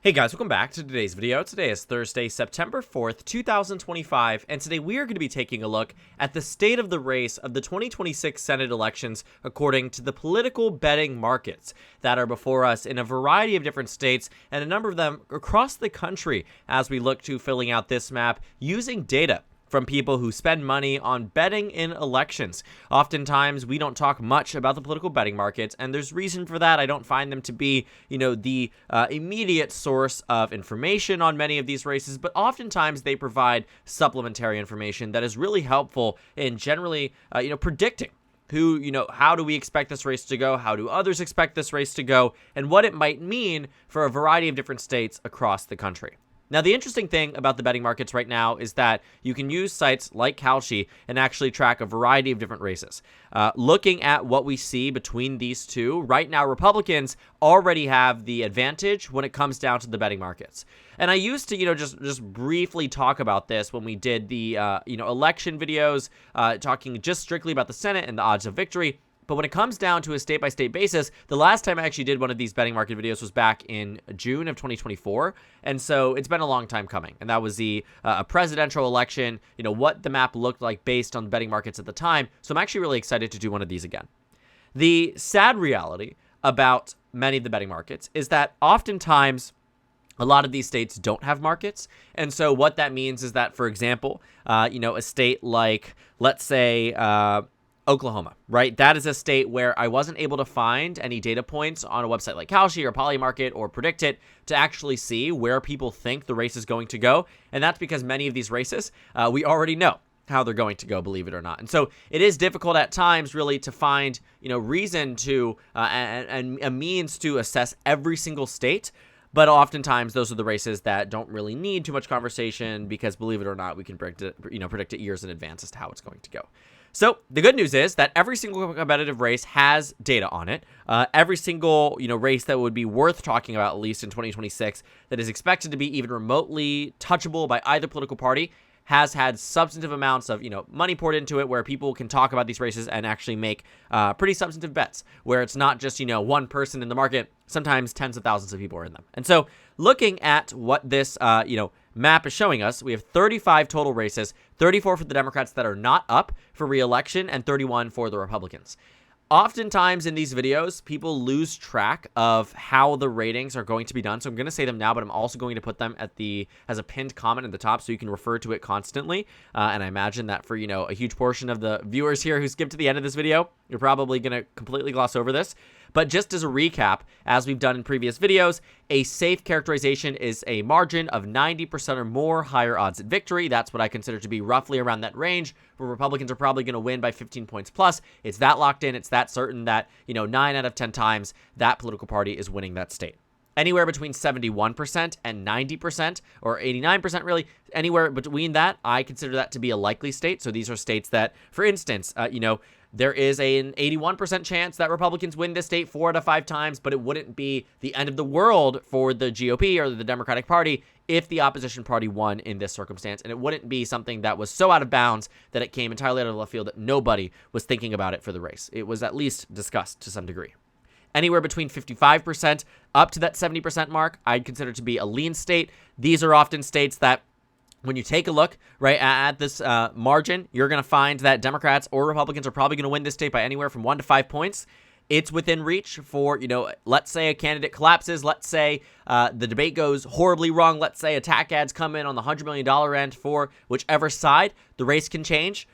Hey guys, welcome back to today's video. Today is Thursday, September 4th, 2025, and today we are going to be taking a look at the state of the race of the 2026 Senate elections according to the political betting markets that are before us in a variety of different states and a number of them across the country as we look to filling out this map using data from people who spend money on betting in elections. Oftentimes, we don't talk much about the political betting markets, and there's reason for that. I don't find them to be, the immediate source of information on many of these races, but oftentimes they provide supplementary information that is really helpful in generally, predicting who, how do we expect this race to go? How do others expect this race to go? And what it might mean for a variety of different states across the country. Now, the interesting thing about the betting markets right now is that you can use sites like Kalshi and actually track a variety of different races. Looking at what we see between these two, right now Republicans already have the advantage when it comes down to the betting markets. And I used to, just briefly talk about this when we did the, election videos, talking just strictly about the Senate and the odds of victory. But when it comes down to a state-by-state basis, the last time I actually did one of these betting market videos was back in June of 2024. And so it's been a long time coming. And that was the presidential election, what the map looked like based on the betting markets at the time. So I'm actually really excited to do one of these again. The sad reality about many of the betting markets is that oftentimes a lot of these states don't have markets. And so what that means is that, for example, a state like, let's say, Oklahoma, right? That is a state where I wasn't able to find any data points on a website like Kalshi or Polymarket or Predict It to actually see where people think the race is going to go. And that's because many of these races, we already know how they're going to go, believe it or not. And so it is difficult at times really to find, reason to and a means to assess every single state. But oftentimes those are the races that don't really need too much conversation because, believe it or not, we can predict it years in advance as to how it's going to go. So the good news is that every single competitive race has data on it. Every single, race that would be worth talking about, at least in 2026, that is expected to be even remotely touchable by either political party has had substantive amounts of, money poured into it where people can talk about these races and actually make pretty substantive bets where it's not just, one person in the market. Sometimes tens of thousands of people are in them. And so looking at what this, map is showing us, we have 35 total races, 34 for the Democrats that are not up for re-election, and 31 for the Republicans. Oftentimes in these videos, people lose track of how the ratings are going to be done. So I'm going to say them now, but I'm also going to put them as a pinned comment at the top so you can refer to it constantly. And I imagine that for, a huge portion of the viewers here who skipped to the end of this video, you're probably going to completely gloss over this. But just as a recap, as we've done in previous videos, a safe characterization is a margin of 90% or more higher odds at victory. That's what I consider to be roughly around that range where Republicans are probably going to win by 15 points plus. It's that locked in. It's that certain that, 9 out of 10 times that political party is winning that state. Anywhere between 71% and 90% or 89% really, anywhere between that, I consider that to be a likely state. So these are states that, for instance, there is an 81% chance that Republicans win this state 4 out of 5 times, but it wouldn't be the end of the world for the GOP or the Democratic Party if the opposition party won in this circumstance. And it wouldn't be something that was so out of bounds that it came entirely out of left field that nobody was thinking about it for the race. It was at least discussed to some degree. Anywhere between 55% up to that 70% mark, I'd consider to be a lean state. These are often states that when you take a look right at this margin, you're going to find that Democrats or Republicans are probably going to win this state by anywhere from 1 to 5 points. It's within reach for, let's say a candidate collapses. Let's say the debate goes horribly wrong. Let's say attack ads come in on the $100 million end for whichever side. The race can change.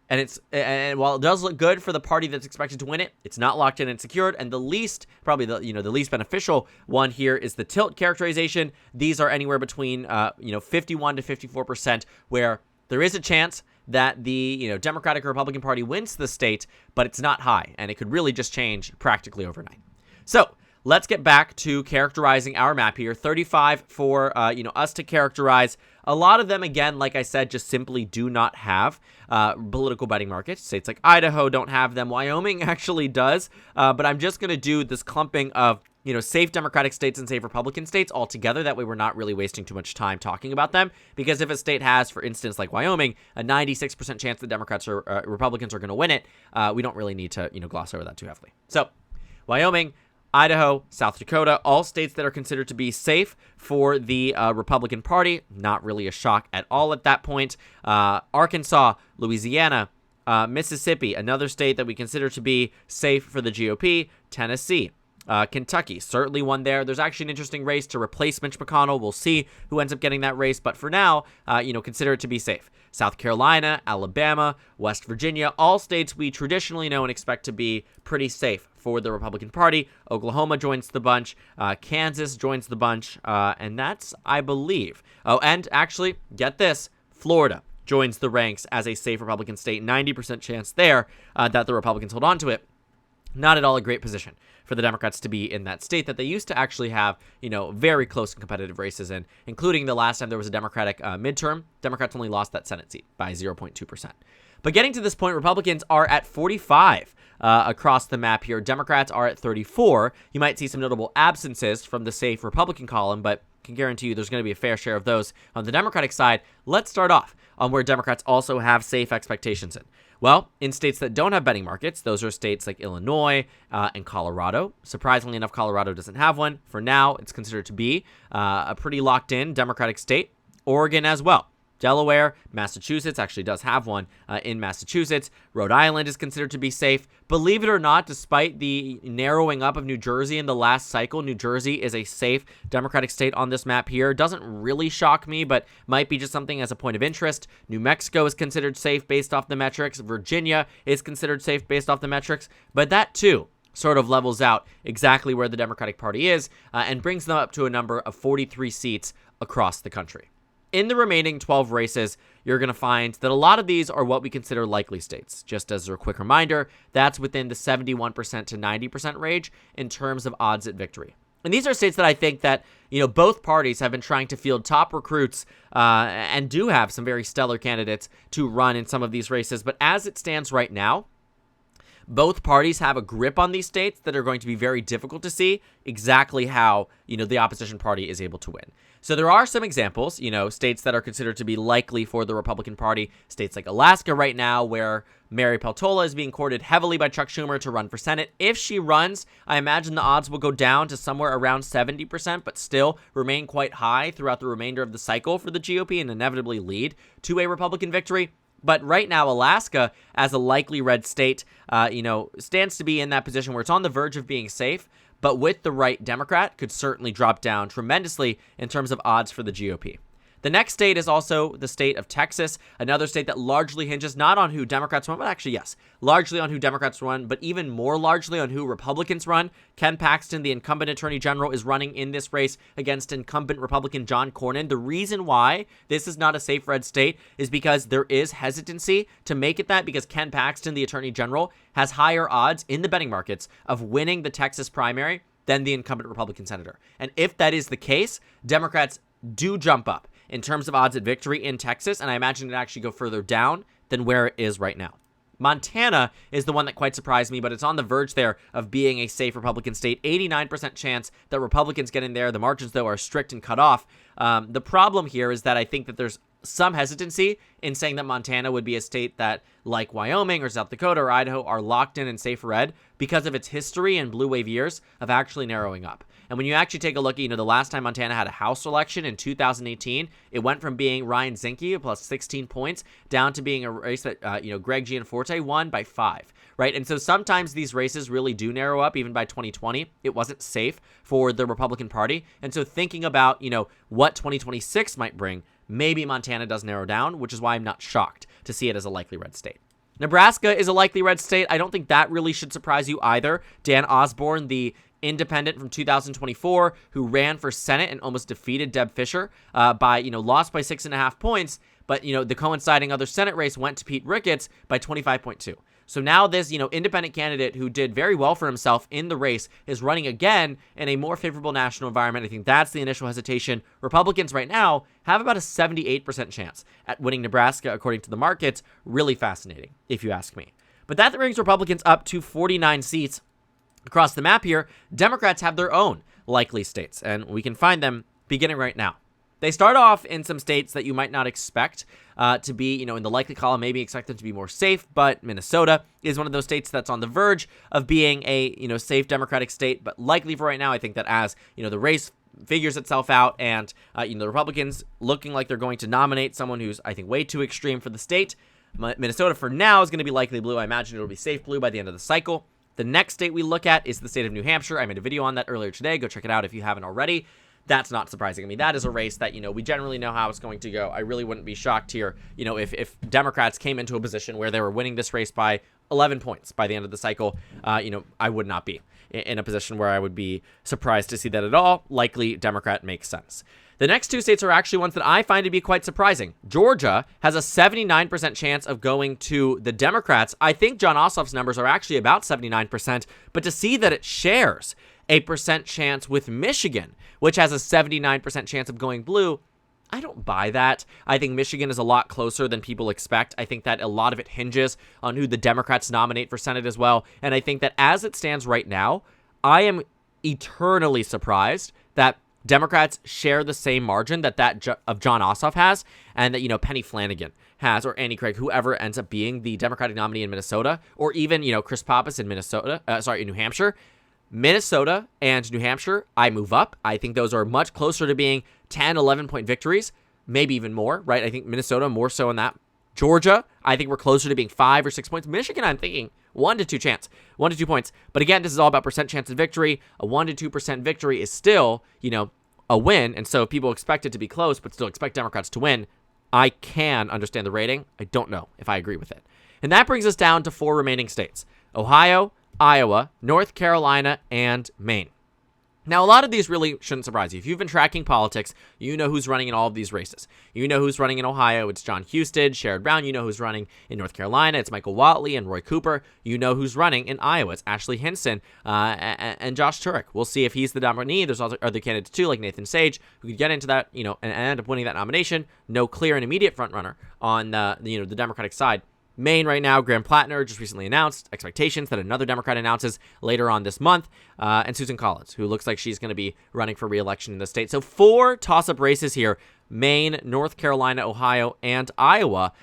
And while it does look good for the party that's expected to win it, it's not locked in and secured. And the least, probably the least beneficial one here is the tilt characterization. These are anywhere between 51 to 54%, where there is a chance that the Democratic or Republican Party wins the state, but it's not high, and it could really just change practically overnight. So let's get back to characterizing our map here. 35 for us to characterize. A lot of them, again, like I said, just simply do not have political betting markets. States like Idaho don't have them. Wyoming actually does. But I'm just going to do this clumping of safe Democratic states and safe Republican states all together. That way we're not really wasting too much time talking about them. Because if a state has, for instance, like Wyoming, a 96% chance that Democrats or Republicans are going to win it, we don't really need to gloss over that too heavily. So Wyoming, Idaho, South Dakota, all states that are considered to be safe for the Republican Party. Not really a shock at all at that point. Arkansas, Louisiana, Mississippi, another state that we consider to be safe for the GOP. Tennessee, Kentucky, certainly one there. There's actually an interesting race to replace Mitch McConnell. We'll see who ends up getting that race, but for now, consider it to be safe. South Carolina, Alabama, West Virginia, all states we traditionally know and expect to be pretty safe for the Republican Party. Oklahoma joins the bunch. Kansas joins the bunch. And that's, I believe. Oh, and actually, get this, Florida joins the ranks as a safe Republican state. 90% chance there that the Republicans hold on to it. Not at all a great position for the Democrats to be in that state that they used to actually have, very close and competitive races in, including the last time there was a Democratic midterm. Democrats only lost that Senate seat by 0.2%. But getting to this point, Republicans are at 45 across the map here. Democrats are at 34. You might see some notable absences from the safe Republican column, but can guarantee you there's going to be a fair share of those on the Democratic side. Let's start off on where Democrats also have safe expectations in. Well, in states that don't have betting markets, those are states like Illinois and Colorado. Surprisingly enough, Colorado doesn't have one. For now, it's considered to be a pretty locked-in Democratic state. Oregon as well. Delaware, Massachusetts actually does have one in Massachusetts. Rhode Island is considered to be safe. Believe it or not, despite the narrowing up of New Jersey in the last cycle, New Jersey is a safe Democratic state on this map here. Doesn't really shock me, but might be just something as a point of interest. New Mexico is considered safe based off the metrics. Virginia is considered safe based off the metrics. But that, too, sort of levels out exactly where the Democratic Party is and brings them up to a number of 43 seats across the country. In the remaining 12 races, you're going to find that a lot of these are what we consider likely states. Just as a quick reminder, that's within the 71% to 90% range in terms of odds at victory. And these are states that I think that, both parties have been trying to field top recruits and do have some very stellar candidates to run in some of these races. But as it stands right now, both parties have a grip on these states that are going to be very difficult to see exactly how, the opposition party is able to win. So there are some examples, states that are considered to be likely for the Republican Party. States like Alaska right now, where Mary Peltola is being courted heavily by Chuck Schumer to run for Senate. If she runs, I imagine the odds will go down to somewhere around 70%, but still remain quite high throughout the remainder of the cycle for the GOP and inevitably lead to a Republican victory. But right now, Alaska, as a likely red state, stands to be in that position where it's on the verge of being safe, but with the right Democrat, could certainly drop down tremendously in terms of odds for the GOP. The next state is also the state of Texas, another state that largely hinges not on who Democrats run, but actually, yes, largely on who Democrats run, but even more largely on who Republicans run. Ken Paxton, the incumbent attorney general, is running in this race against incumbent Republican John Cornyn. The reason why this is not a safe red state is because there is hesitancy to make it that, because Ken Paxton, the attorney general, has higher odds in the betting markets of winning the Texas primary than the incumbent Republican senator. And if that is the case, Democrats do jump up in terms of odds at victory in Texas, and I imagine it actually go further down than where it is right now. Montana is the one that quite surprised me, but it's on the verge there of being a safe Republican state. 89% chance that Republicans get in there. The margins, though, are strict and cut off. The problem here is that I think that there's some hesitancy in saying that Montana would be a state that, like Wyoming or South Dakota or Idaho, are locked in and safe red because of its history and blue wave years of actually narrowing up. And when you actually take a look at, the last time Montana had a House election in 2018, it went from being Ryan Zinke plus 16 points down to being a race that, Greg Gianforte won by 5, right? And so sometimes these races really do narrow up. Even by 2020, it wasn't safe for the Republican Party. And so thinking about, what 2026 might bring, maybe Montana does narrow down, which is why I'm not shocked to see it as a likely red state. Nebraska is a likely red state. I don't think that really should surprise you either. Dan Osborne, the independent from 2024, who ran for Senate and almost defeated Deb Fischer lost by 6.5 points, but, the coinciding other Senate race went to Pete Ricketts by 25.2. So now this, independent candidate who did very well for himself in the race is running again in a more favorable national environment. I think that's the initial hesitation. Republicans right now have about a 78% chance at winning Nebraska, according to the markets. Really fascinating, if you ask me. But that brings Republicans up to 49 seats across the map here. Democrats have their own likely states, and we can find them beginning right now. They start off in some states that you might not expect to be, in the likely column, maybe expect them to be more safe, but Minnesota is one of those states that's on the verge of being a, safe Democratic state, but likely for right now. I think that as, the race figures itself out and, the Republicans looking like they're going to nominate someone who's, I think, way too extreme for the state, Minnesota for now is going to be likely blue. I imagine it'll be safe blue by the end of the cycle. The next state we look at is the state of New Hampshire. I made a video on that earlier today. Go check it out if you haven't already. That's not surprising. I mean, that is a race that, we generally know how it's going to go. I really wouldn't be shocked here, if Democrats came into a position where they were winning this race by 11 points by the end of the cycle. I would not be in a position where I would be surprised to see that at all. Likely Democrat makes sense. The next two states are actually ones that I find to be quite surprising. Georgia has a 79% chance of going to the Democrats. I think Jon Ossoff's numbers are actually about 79%, but to see that it shares a percent chance with Michigan, which has a 79% chance of going blue, I don't buy that. I think Michigan is a lot closer than people expect. I think that a lot of it hinges on who the Democrats nominate for Senate as well. And I think that as it stands right now, I am eternally surprised that Democrats share the same margin that of Jon Ossoff has, and that, Penny Flanagan has, or Annie Craig, whoever ends up being the Democratic nominee in Minnesota, or even, Chris Pappas in in New Hampshire. Minnesota and New Hampshire, I move up. I think those are much closer to being 10, 11-point victories, maybe even more, right? I think Minnesota more so in that. Georgia, I think we're closer to being 5 or 6 points. Michigan, I'm thinking 1 to 2 points. But again, this is all about percent chance of victory. A 1 to 2% victory is still, a win. And so if people expect it to be close, but still expect Democrats to win, I can understand the rating. I don't know if I agree with it. And that brings us down to 4 remaining states: Ohio, Iowa, North Carolina, and Maine. Now, a lot of these really shouldn't surprise you. If you've been tracking politics, you know who's running in all of these races. You know who's running in Ohio. It's John Husted, Sherrod Brown. You know who's running in North Carolina. It's Michael Whatley and Roy Cooper. You know who's running in Iowa. It's Ashley Hinson and Josh Turek. We'll see if he's the nominee. There's other candidates too, like Nathan Sage, who could get into that, and end up winning that nomination. No clear and immediate frontrunner on the Democratic side. Maine right now, Graham Plattner just recently announced expectations that another Democrat announces later on this month, and Susan Collins, who looks like she's going to be running for re-election in the state. So 4 toss-up races here: Maine, North Carolina, Ohio, and Iowa.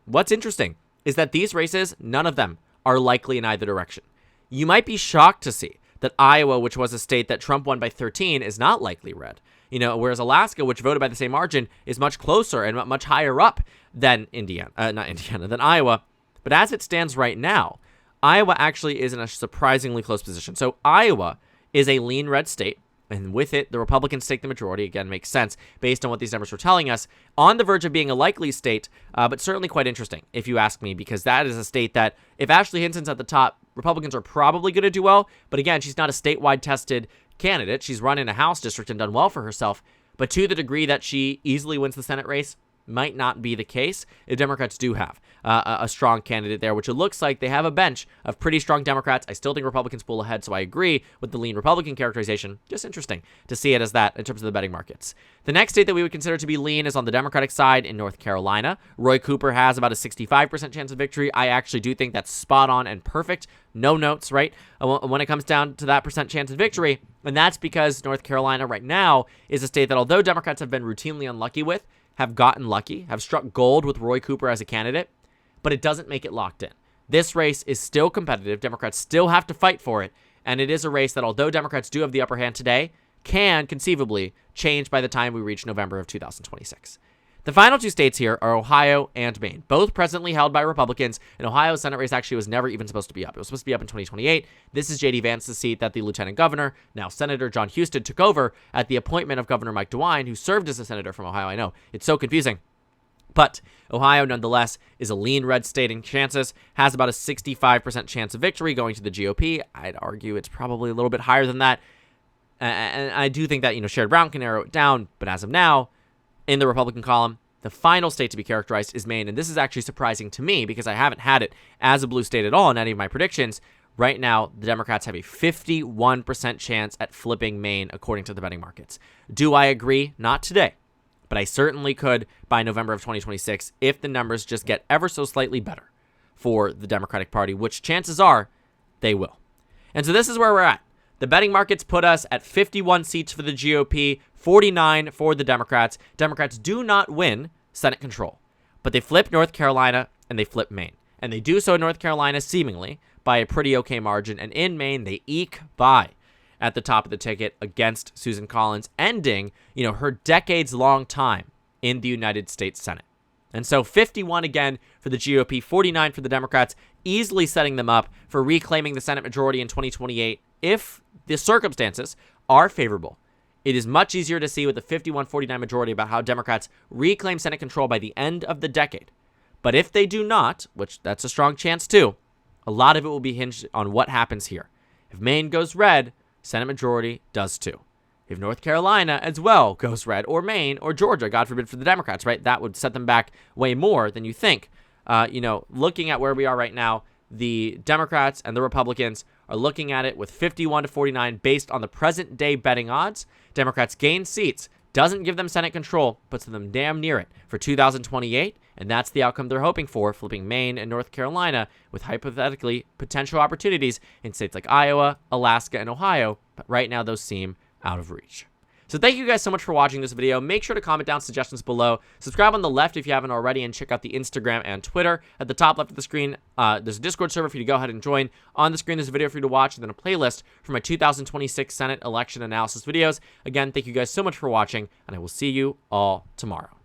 What's interesting is that these races, none of them are likely in either direction. You might be shocked to see that Iowa, which was a state that Trump won by 13, is not likely red. Whereas Alaska, which voted by the same margin, is much closer and much higher up than than Iowa. But as it stands right now, Iowa actually is in a surprisingly close position. So Iowa is a lean red state, and with it, the Republicans take the majority. Again, makes sense based on what these numbers were telling us. On the verge of being a likely state, but certainly quite interesting, if you ask me, because that is a state that, if Ashley Hinson's at the top, Republicans are probably going to do well. But again, she's not a statewide tested candidate. She's run in a House district and done well for herself, but to the degree that she easily wins the Senate race might not be the case. The Democrats do have a strong candidate there, which it looks like they have a bench of pretty strong Democrats. I still think Republicans pull ahead, so I agree with the lean Republican characterization. Just interesting to see it as that in terms of the betting markets. The next state that we would consider to be lean is on the Democratic side in North Carolina. Roy Cooper has about a 65% chance of victory. I actually do think that's spot on and perfect. No notes, right? When it comes down to that percent chance of victory, and that's because North Carolina right now is a state that, although Democrats have been routinely unlucky with, have gotten lucky, have struck gold with Roy Cooper as a candidate, but it doesn't make it locked in. This race is still competitive. Democrats still have to fight for it, and it is a race that, although Democrats do have the upper hand today, can conceivably change by the time we reach November of 2026. The final 2 states here are Ohio and Maine, both presently held by Republicans. And Ohio's Senate race actually was never even supposed to be up. It was supposed to be up in 2028. This is J.D. Vance's seat that the Lieutenant Governor, now Senator John Husted, took over at the appointment of Governor Mike DeWine, who served as a senator from Ohio. I know, it's so confusing. But Ohio, nonetheless, is a lean red state in chances, has about a 65% chance of victory going to the GOP. I'd argue it's probably a little bit higher than that. And I do think that, Sherrod Brown can narrow it down. But as of now, in the Republican column, the final state to be characterized is Maine, and this is actually surprising to me because I haven't had it as a blue state at all in any of my predictions. Right now, the Democrats have a 51% chance at flipping Maine, according to the betting markets. Do I agree? Not today, but I certainly could by November of 2026 if the numbers just get ever so slightly better for the Democratic Party, which chances are they will. And so this is where we're at. the betting markets put us at 51 seats for the GOP, 49 for the Democrats. Democrats do not win Senate control, but they flip North Carolina and they flip Maine. And they do so in North Carolina seemingly by a pretty okay margin. And in Maine, they eke by at the top of the ticket against Susan Collins, ending, her decades-long time in the United States Senate. And so 51 again for the GOP, 49 for the Democrats, easily setting them up for reclaiming the Senate majority in 2028 if the circumstances are favorable. It is much easier to see with the 51-49 majority about how Democrats reclaim Senate control by the end of the decade. But if they do not, which that's a strong chance too, a lot of it will be hinged on what happens here. If Maine goes red, Senate majority does too. If North Carolina as well goes red, or Maine, or Georgia, God forbid for the Democrats, right? That would set them back way more than you think. Looking at where we are right now, the Democrats and the Republicans are looking at it with 51-49 based on the present day betting odds. Democrats gain seats, doesn't give them Senate control, puts them damn near it for 2028, and that's the outcome they're hoping for, flipping Maine and North Carolina with hypothetically potential opportunities in states like Iowa, Alaska, and Ohio, but right now those seem out of reach. So thank you guys so much for watching this video. Make sure to comment down suggestions below. Subscribe on the left if you haven't already, and check out the Instagram and Twitter. At the top left of the screen, there's a Discord server for you to go ahead and join. On the screen, there's a video for you to watch, and then a playlist for my 2026 Senate election analysis videos. Again, thank you guys so much for watching, and I will see you all tomorrow.